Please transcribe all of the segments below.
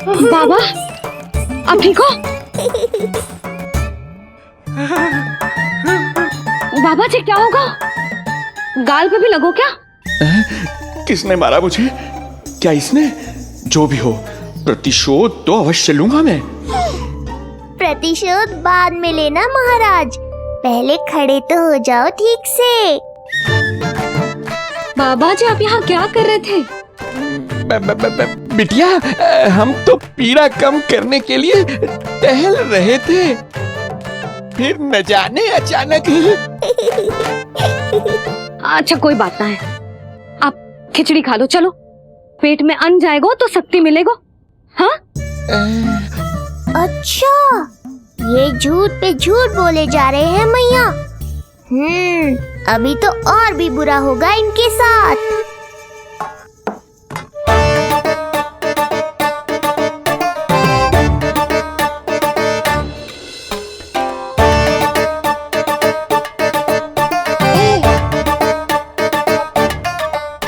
बाबा आप ठीक हो? बाबा जी क्या होगा? गाल पे भी लगो क्या? किसने मारा मुझे? क्या इसने? जो भी हो, प्रतिशोध तो अवश्य लूंगा मैं। प्रतिशोध बाद में लेना महाराज, पहले खड़े तो हो जाओ ठीक से। बाबा जी आप यहाँ क्या कर रहे थे? बिटिया, हम तो पीड़ा कम करने के लिए टहल रहे थे, फिर न जाने अचानक। अच्छा कोई बात ना है, आप खिचड़ी खा लो, चलो पेट में अन्न जाएगा तो शक्ति मिलेगा। हाँ? अच्छा, ये झूठ पे झूठ बोले जा रहे हैं मैया। अभी तो और भी बुरा होगा इनके साथ।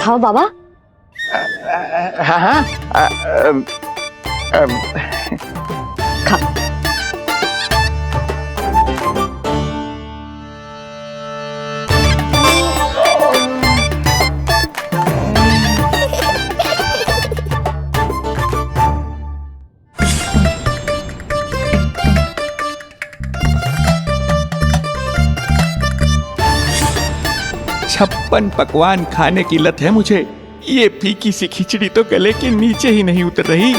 खाओ बाबा। हाँ, खा। छप्पन पकवान खाने की लत है मुझे। ये फीकी सी खिचड़ी तो गले के नीचे ही नहीं उतर रही।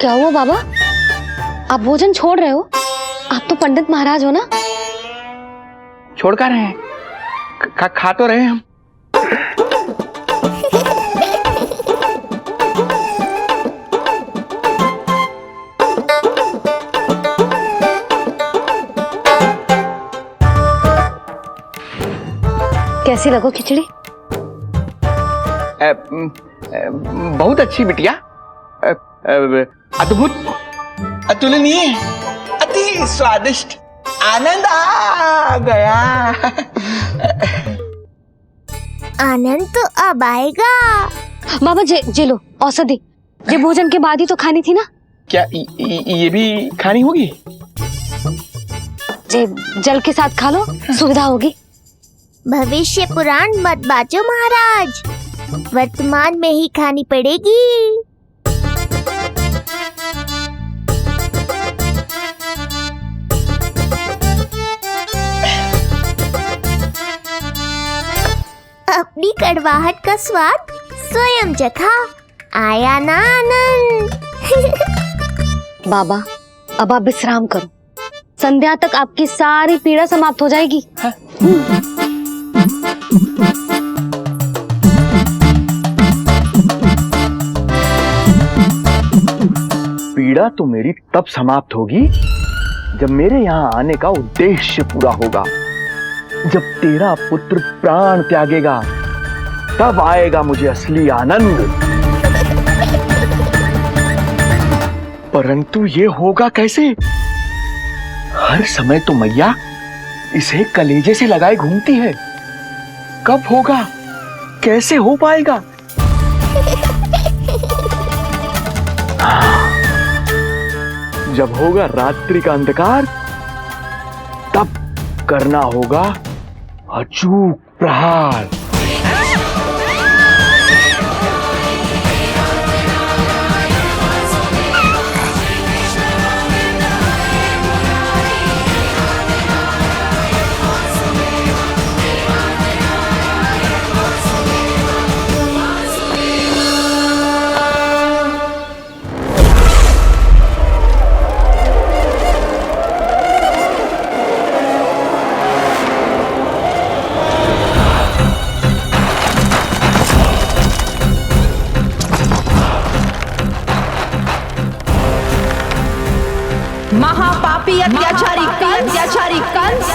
क्या हुआ बाबा? आप भोजन छोड़ रहे हो? आप तो पंडित महाराज हो ना? छोड़ कर रहे हैं, खा तो रहे हैं हम। कैसी लगो खिचड़ी? बहुत अच्छी बिटिया, अद्भुत, अतुलनीय, अति स्वादिष्ट, आनंद आ गया। आनंद तो अब आएगा। बाबा जे लो औषधि, ये भोजन के बाद ही तो खानी थी ना? क्या ये भी खानी होगी? जे जल के साथ खा लो, सुविधा होगी। भविष्य पुराण मत बाजो महाराज, वर्तमान में ही खानी पड़ेगी। अपनी कड़वाहट का स्वाद स्वयं चखा, आया ना आनंद। बाबा अब आप विश्राम करो, संध्या तक आपकी सारी पीड़ा समाप्त हो जाएगी। पीड़ा तो मेरी तब समाप्त होगी जब मेरे यहाँ आने का उद्देश्य पूरा होगा। जब तेरा पुत्र प्राण त्यागेगा, तब आएगा मुझे असली आनंद। परंतु ये होगा कैसे? हर समय तो मैया इसे कलेजे से लगाए घूमती है। कब होगा? कैसे हो पाएगा? जब होगा रात्रि का अंधकार, तब करना होगा अचूक प्रहार। महापापी अत्याचारी कंस,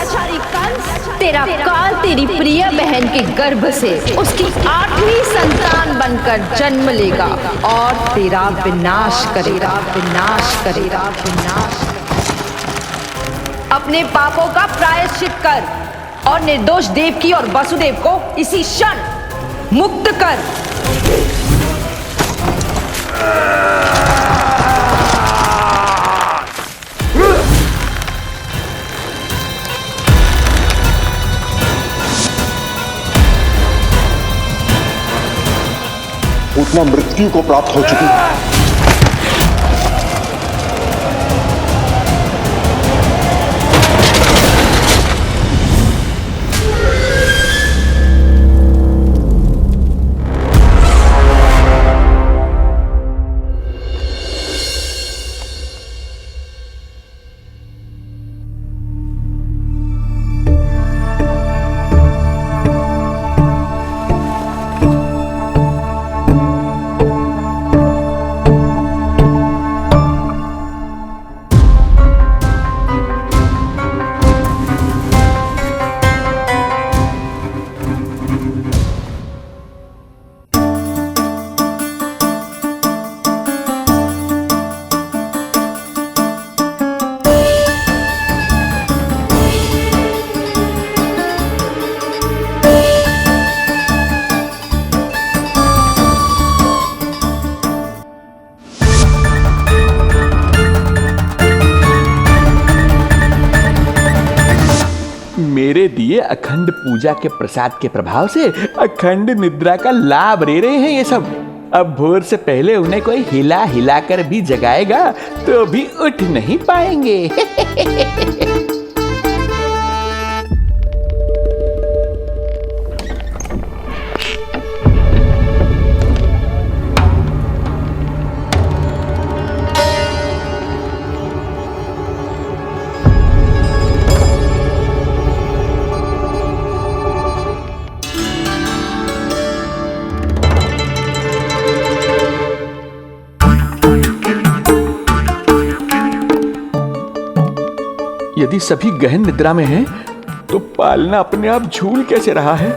तेरा काल तेरी प्रिय बहन के गर्भ से उसकी 8वीं संतान बनकर जन्म लेगा और तेरा विनाश करेगा। अपने पापों का प्रायश्चित कर और निर्दोष देवकी और वसुदेव को इसी क्षण मुक्त कर। उतना मृत्यु को प्राप्त हो चुकी है। मेरे दिए अखंड पूजा के प्रसाद के प्रभाव से अखंड निद्रा का लाभ ले रहे हैं ये सब। अब भोर से पहले उन्हें कोई हिला हिलाकर भी जगाएगा तो भी उठ नहीं पाएंगे। यदि सभी गहन निद्रा में हैं, तो पालना अपने आप झूल कैसे रहा है?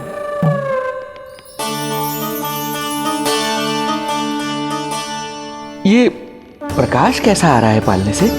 ये प्रकाश कैसा आ रहा है पालने से?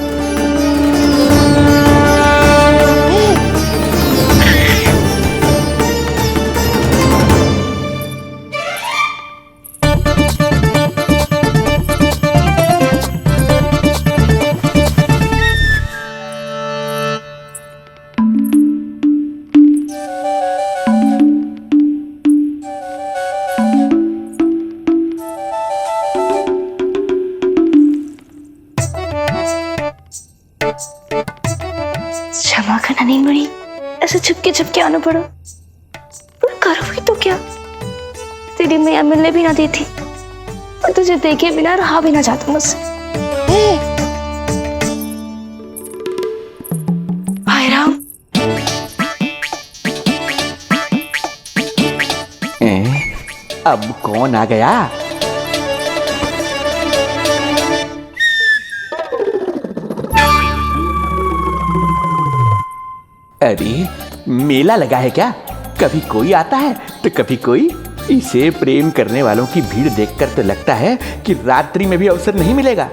क्षमा करना नहीं मुड़ी, ऐसे छुपके आना पड़ा। पर करो भी तो क्या, तेरी मैया मिलने भी ना दी थी और तुझे देखे बिना रहा भी ना जाता मुझसे। हाय राम, अब कौन आ गया? अरे मेला लगा है क्या? कभी कोई आता है तो कभी कोई। इसे प्रेम करने वालों की भीड़ देखकर तो लगता है कि रात्रि में भी अवसर नहीं मिलेगा।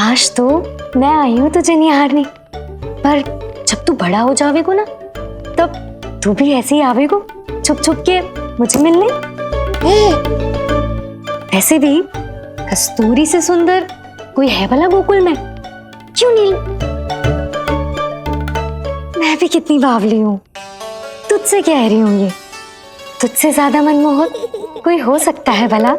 आज तो मैं आई हूँ तुझे निहारने, पर जब तू बड़ा हो जावेगो ना, तब तू भी ऐसे ही आवेगो छुप छुप के मुझे मिलने। ऐसे भी कस्तूरी से सुंदर कोई है भला गोकुल में? क्यों नहीं? मैं भी कितनी बावली हूँ, तुझसे कह रही हूँ ये। तुझसे ज्यादा मनमोहक कोई हो सकता है भला?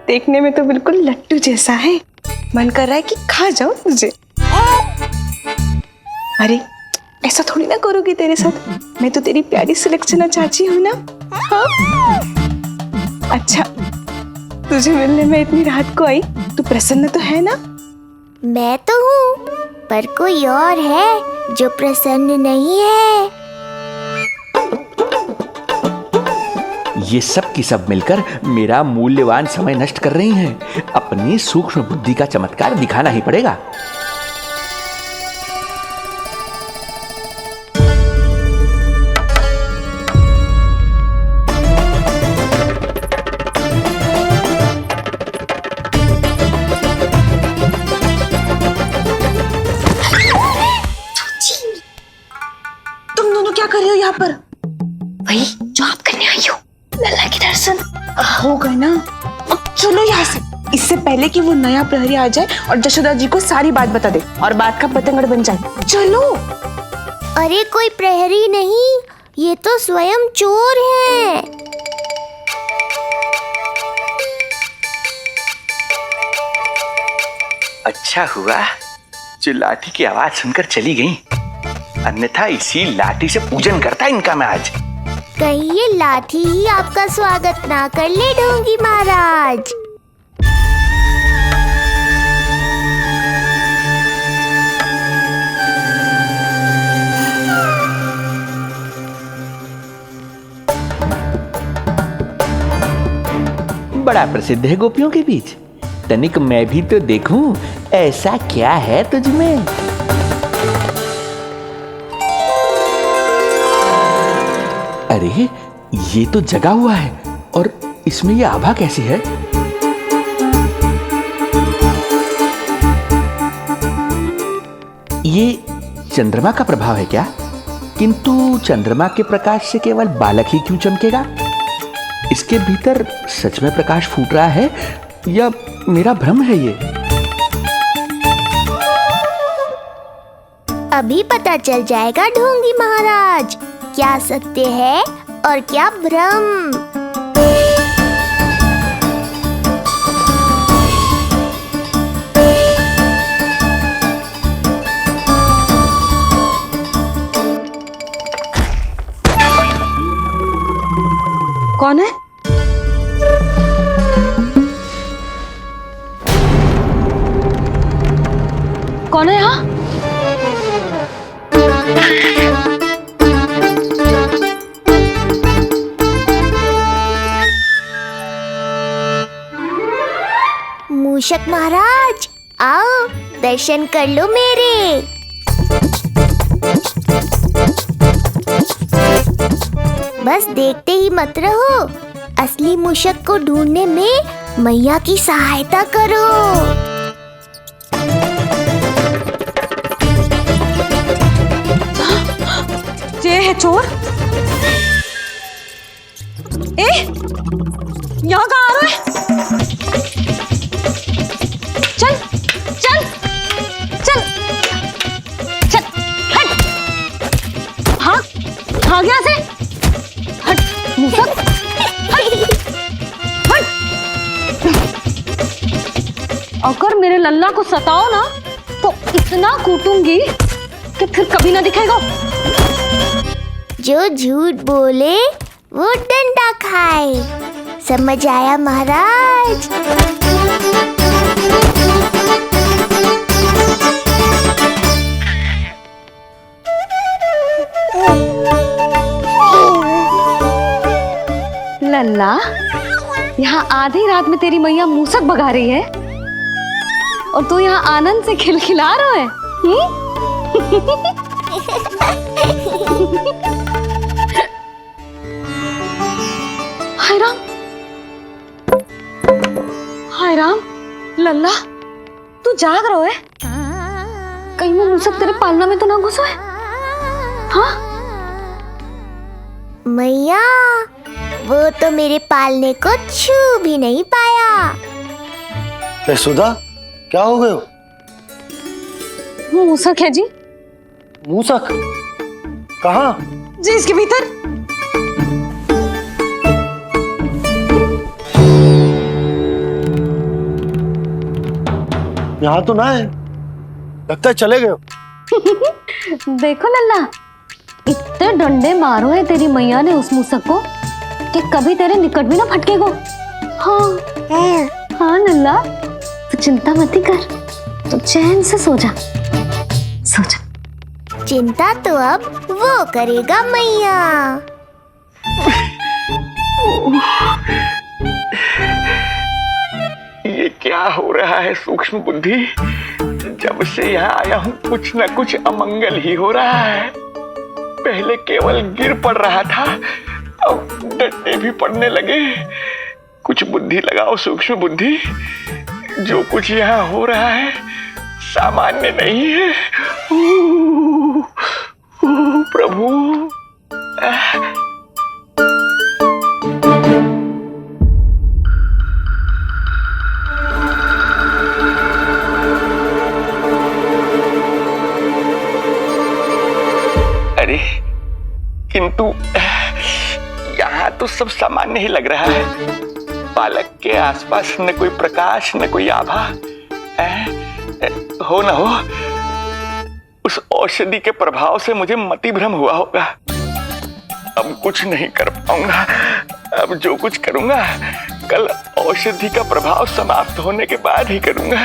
देखने में तो बिल्कुल लट्टू जैसा है, मन कर रहा है कि खा जाओ तुझे। अरे ऐसा थोड़ी ना करोगी तेरे साथ, मैं तो तेरी प्यारी सुलक्षणा चाची हूँ ना। हाँ? अच्छा, तुझे मिलने में इतनी रात को आई, तू प्रसन्न तो है ना? मैं तो हूँ, पर कोई और है जो प्रसन्न नहीं है। ये सब की सब मिलकर मेरा मूल्यवान समय नष्ट कर रही हैं। अपनी सूक्ष्म बुद्धि का चमत्कार दिखाना ही पड़ेगा। तुम दोनों क्या कर रहे हो यहाँ पर? वही जो आप करने आई हो, लल्ला के दर्शन। हो गए ना, अब चलो यहाँ से, इससे पहले कि वो नया प्रहरी आ जाए और जशोदा जी को सारी बात बता दे और बात का पतंगड़ बन जाए। चलो। अरे कोई प्रहरी नहीं, ये तो स्वयं चोर है। अच्छा हुआ जो लाठी की आवाज सुनकर चली गई, अन्यथा इसी लाठी से पूजन करता इनका मैं आज। कहीं ये लाठी ही आपका स्वागत ना कर ले ढोंगी महाराज। बड़ा प्रसिद्ध है गोपियों के बीच। तनिक मैं भी तो देखूं ऐसा क्या है तुझमें। अरे ये तो जगा हुआ है, और इसमें ये आभा कैसी है? ये चंद्रमा का प्रभाव है क्या? किंतु चंद्रमा के प्रकाश से केवल बालक ही क्यों चमकेगा? इसके भीतर सच में प्रकाश फूट रहा है या मेरा भ्रम है ये? अभी पता चल जाएगा ढोंगी महाराज, क्या सत्य है और क्या भ्रम। कौन है? कौन है यहाँ? मूषक महाराज आओ, दर्शन कर लो मेरे। बस देखते ही मत रहो, असली मूषक को ढूंढने में मैया की सहायता करो। ये है चोर। यहाँ कहाँ आ रहा है? चल चल चल चल, हट। हाँ हाँ, यहाँ से हट मूसक, हट। अगर मेरे लल्ला को सताओ ना तो इतना कूटूंगी कि फिर कभी ना दिखेगा। जो झूठ बोले वो डंडा खाए, समझ आया महाराज? लल्ला, यहाँ आधी रात में तेरी मैया मूसक भगा रही है और तू यहाँ आनंद से खिलखिला रहा है। हाय राम, हाय राम। लल्ला, तू जाग रहा है? कहीं वो मूसक तेरे पालना में तो ना घुसो है? हाँ मैया, वो तो मेरे पालने को छू भी नहीं पाया। सुधा, क्या हो गए हो? वो मूसक है जी। मूसक? कहाँ? जी इसके भीतर। यहाँ तो ना है, लगता है चले गए हो। देखो लल्ला, इतने डंडे मारो है तेरी मैया ने उस मूसक को कि कभी तेरे निकट भी ना फटकेगा। हाँ हाँ लल्ला, तू चिंता मत कर। तो चैन से सो जा, सो जा। चिंता तो अब वो करेगा मैया। ये क्या हो रहा है सूक्ष्म बुद्धि? जब से यहाँ आया हूँ कुछ न कुछ अमंगल ही हो रहा है। पहले केवल गिर पड़ रहा था, अब डंडे भी पड़ने लगे। कुछ बुद्धि लगाओ सूक्ष्म बुद्धि, जो कुछ यहाँ हो रहा है सामान्य नहीं है। प्रभु, अरे किंतु यहाँ तो सब सामान्य ही लग रहा है। बालक के आसपास न कोई प्रकाश न कोई आभा। हो न हो उस औषधि के प्रभाव से मुझे मति भ्रम हुआ होगा। अब कुछ नहीं कर पाऊंगा। अब जो कुछ करूंगा कल औषधि का प्रभाव समाप्त होने के बाद ही करूंगा।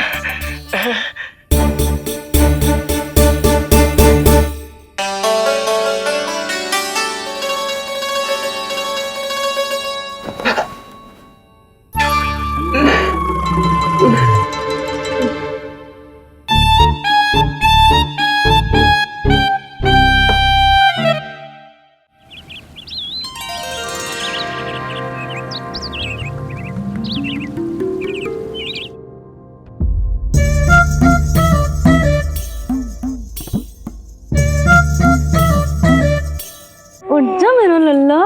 उठ जा मेरा लल्ला,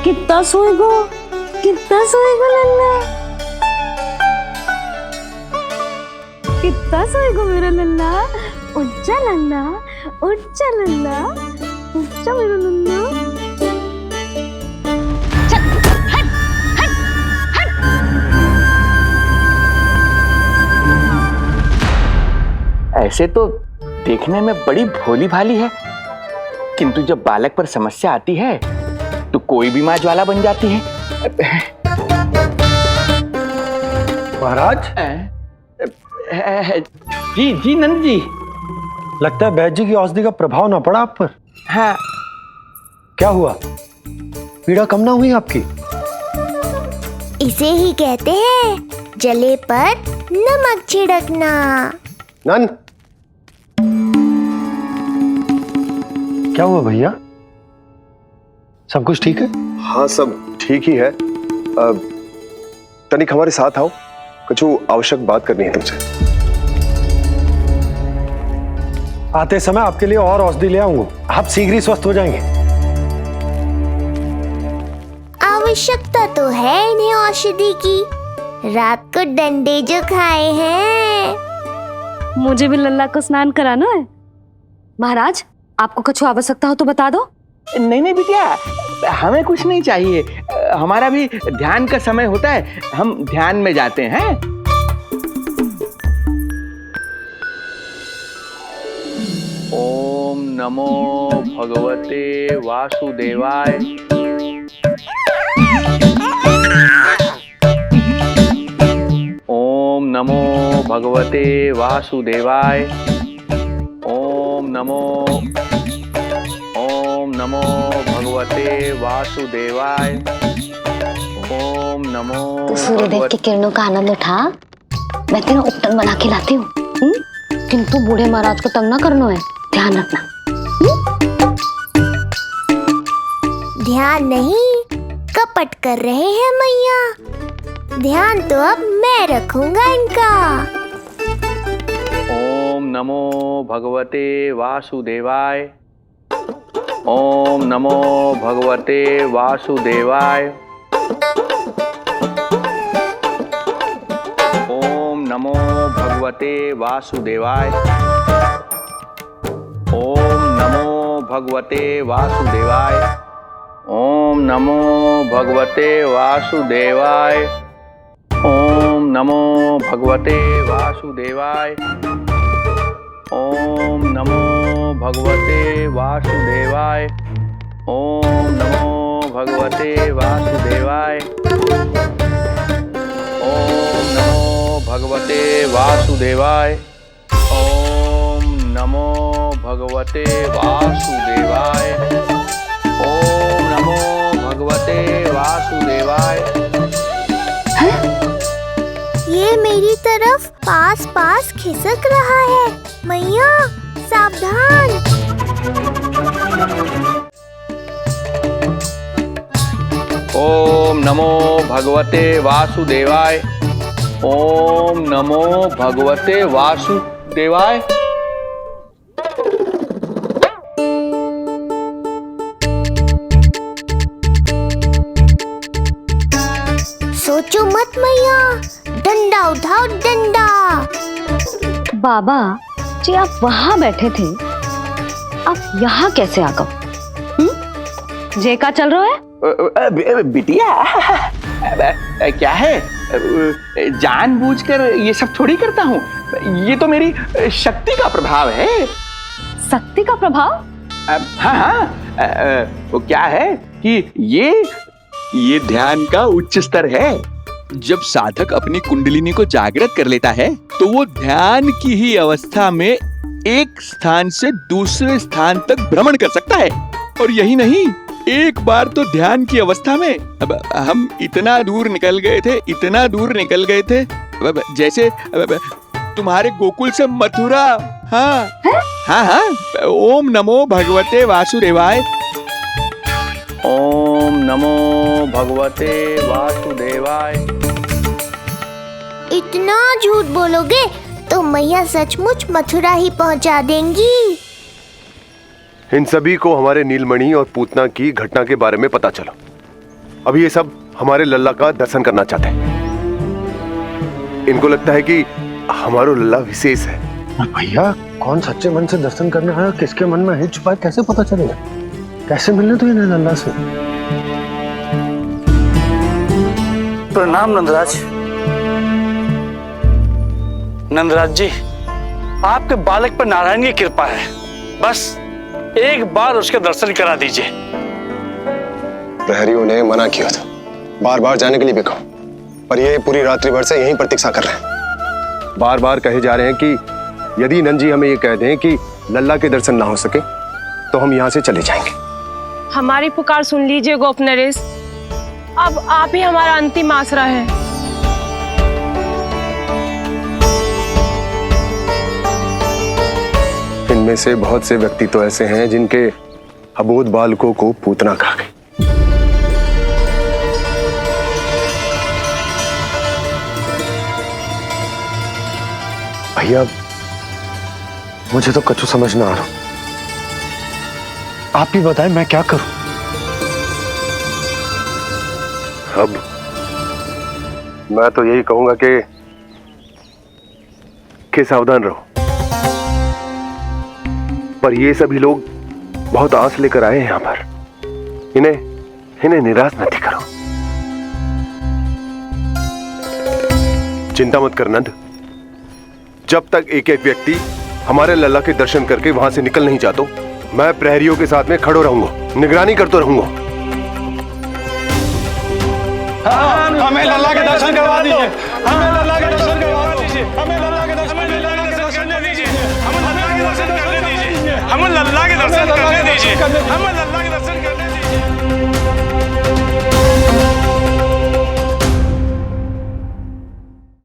कितना सोएगो, कितना सोएगो लल्ला, कितना सोएगो मेरा लल्ला। उठ जा लल्ला, उठ जा लल्ला, उठ जा मेरा लल्ला। चल, हट, हट, हट। ऐसे तो देखने में बड़ी भोली भाली है, किंतु जब बालक पर समस्या आती है तो कोई भी माँ ज्वाला बन जाती है। महाराज, जी जी नंद जी। लगता है बैद जी की औषधि का प्रभाव ना पड़ा आप पर। हाँ। क्या हुआ? पीड़ा कम ना हुई आपकी? इसे ही कहते हैं जले पर नमक छिड़कना। नंद, क्या हुआ भैया? सब कुछ ठीक है? हाँ सब ठीक ही है। तनिक हमारे साथ आओ, कुछ आवश्यक बात करनी है तुमसे। आते समय आपके लिए और औषधि ले आऊंगा, आप शीघ्र ही स्वस्थ हो जाएंगे। आवश्यकता तो है इन्हें औषधि की। रात को डंडे जो खाए हैं। मुझे भी लल्ला को स्नान कराना है। महाराज, आपको कुछ आवश्यकता हो तो बता दो। नहीं नहीं बिटिया, हमें कुछ नहीं चाहिए। हमारा भी ध्यान का समय होता है, हम ध्यान में जाते हैं। ओम नमो भगवते वासुदेवाय। ओम नमो भगवते वासुदेवाय। ओम नमो भगवते वासुदेवाय। ओम नमो। तो सूर्यदेव की किरणों का आनंद उठा, मैं तेरा उपटन बना के लाती हूँ। किंतु बूढ़े महाराज को तंग ना करना है, ध्यान रखना। ध्यान नहीं, कपट कर रहे हैं मैया। ध्यान तो अब मैं रखूंगा इनका। ओम नमो भगवते वासुदेवाय। ओम नमो भगवते वासुदेवाय। ओम नमो भगवते वासुदेवाय। ओम नमो भगवते वासुदेवाय। ओम नमो भगवते वासुदेवाय। ओम नमो भगवते वासुदेवाय। ओम नमो भगवते वासुदेवाय। ओम नमो भगवते वासुदेवाय। ओम नमो भगवते वासुदेवाय। नमो भगवते वासुदेवाय। ओम नमो भगवते वासुदेवाय। ये मेरी तरफ पास पास खिसक रहा है। मैया सावधान। ओम नमो भगवते वासुदेवाय। ओम नमो भगवते वासुदेवाय। सोचो मत मैया, डंडा उठाओ डंडा। बाबा जी आप वहां बैठे थे, आप यहाँ कैसे आ गए? जे का चल रहा है? बिटिया क्या है, जानबूझकर ये सब थोड़ी करता हूँ, ये तो मेरी शक्ति का प्रभाव है। शक्ति का प्रभाव? हाँ, वो क्या है कि ये ध्यान का उच्च स्तर है। जब साधक अपनी कुंडलिनी को जागृत कर लेता है तो वो ध्यान की ही अवस्था में एक स्थान से दूसरे स्थान तक भ्रमण कर सकता है। और यही नहीं, एक बार तो ध्यान की अवस्था में हम इतना दूर निकल गए थे जैसे तुम्हारे गोकुल से मथुरा। हाँ, ओम नमो भगवते वासुदेवाय। ओम नमो भगवते वासुदेवाय। इतना झूठ बोलोगे तो मैया सचमुच मथुरा ही पहुंचा देंगी। इन सभी को हमारे नीलमणि और पूतना की घटना के बारे में पता चला। अब ये सब हमारे लल्ला का दर्शन करना चाहते हैं। इनको लगता है कि हमारा लल्ला विशेष है। भैया कौन सच्चे मन से दर्शन करने आया, किसके मन में हित छुपा है, कैसे पता चलेगा? कैसे मिलने तो इन्हें लल्ला से? प्रणाम नंदराज। नंदराज जी, आपके बालक पर नारायण की कृपा है, बस एक बार उसके दर्शन करा दीजिए। प्रहरियों ने मना किया था, बार बार जाने के लिए भी कहा, पर ये पूरी रात्रि भर से यहीं प्रतीक्षा कर रहे हैं। बार बार कहे जा रहे हैं कि यदि नंजी हमें ये कह दें कि लल्ला के दर्शन ना हो सके तो हम यहाँ से चले जाएंगे। हमारी पुकार सुन लीजिए गोप नरेश, अब आप ही हमारा अंतिम आसरा है। इनमें से बहुत से व्यक्ति तो ऐसे हैं जिनके अबोध बालकों को पूतना खा गई। भैया मुझे तो कछु समझ ना आ रहा, आप ही बताएं मैं क्या करूं? अब मैं तो यही कहूंगा कि सावधान रहो, पर ये सभी लोग बहुत आस लेकर आए हैं यहां पर। इन्हें निराश मत करो। चिंता मत कर नंद, जब तक एक एक व्यक्ति हमारे लल्ला के दर्शन करके वहां से निकल नहीं जाता, मैं प्रहरियों के साथ में खड़ो रहूंगा, निगरानी करता रहूंगा। हमें लल्ला के दर्शन करवा दीजिए, हमें लल्ला के दर्शन करवा दीजिए, हमें लल्ला के दर्शन करने दीजिए, हमें लल्ला के दर्शन करने दीजिए, हमें लल्ला के दर्शन करने दीजिए, हमें